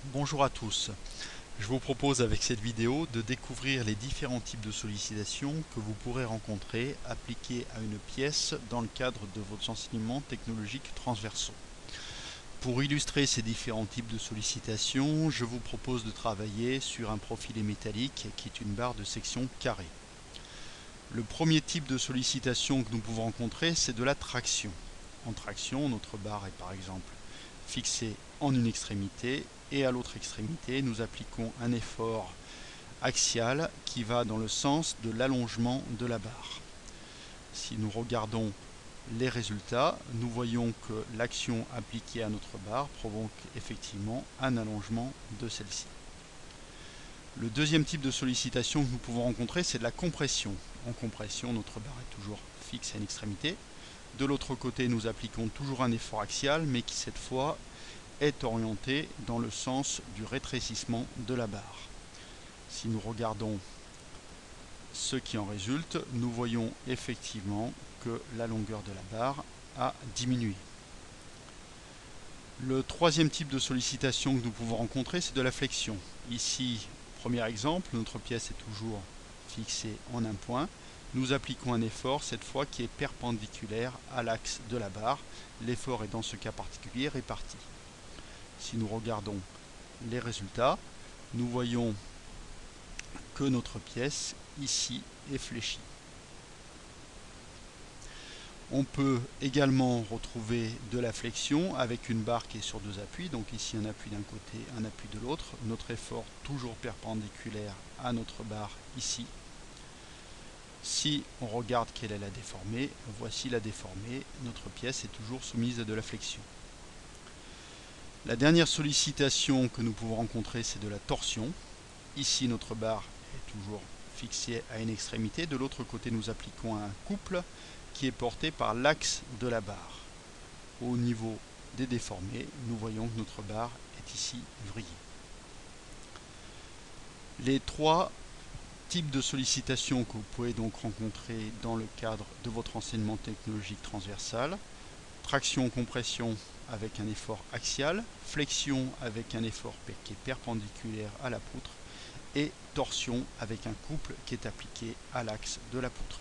Bonjour à tous, je vous propose avec cette vidéo de découvrir les différents types de sollicitations que vous pourrez rencontrer appliquées à une pièce dans le cadre de vos enseignements technologiques transversaux. Pour illustrer ces différents types de sollicitations, je vous propose de travailler sur un profilé métallique qui est une barre de section carrée. Le premier type de sollicitation que nous pouvons rencontrer, c'est de la traction. En traction, notre barre est par exemple fixée en une extrémité et à l'autre extrémité, nous appliquons un effort axial qui va dans le sens de l'allongement de la barre. Si nous regardons les résultats, nous voyons que l'action appliquée à notre barre provoque effectivement un allongement de celle-ci. Le deuxième type de sollicitation que nous pouvons rencontrer, c'est de la compression. En compression, notre barre est toujours fixe à une extrémité. De l'autre côté, nous appliquons toujours un effort axial, mais qui cette fois est orienté dans le sens du rétrécissement de la barre. Si nous regardons ce qui en résulte, nous voyons effectivement que la longueur de la barre a diminué. Le troisième type de sollicitation que nous pouvons rencontrer, c'est de la flexion. Ici, premier exemple, notre pièce est toujours fixée en un point. Nous appliquons un effort, cette fois qui est perpendiculaire à l'axe de la barre. L'effort est dans ce cas particulier réparti. Si nous regardons les résultats, nous voyons que notre pièce ici est fléchie. On peut également retrouver de la flexion avec une barre qui est sur deux appuis, donc ici un appui d'un côté, un appui de l'autre. Notre effort toujours perpendiculaire à notre barre ici. Si on regarde quelle est la déformée, voici la déformée, notre pièce est toujours soumise à de la flexion. La dernière sollicitation que nous pouvons rencontrer, c'est de la torsion. Ici, notre barre est toujours fixée à une extrémité. De l'autre côté, nous appliquons un couple qui est porté par l'axe de la barre. Au niveau des déformés, nous voyons que notre barre est ici vrillée. Les trois types de sollicitations que vous pouvez donc rencontrer dans le cadre de votre enseignement technologique transversal: traction-compression avec un effort axial, flexion avec un effort qui est perpendiculaire à la poutre, et torsion avec un couple qui est appliqué à l'axe de la poutre.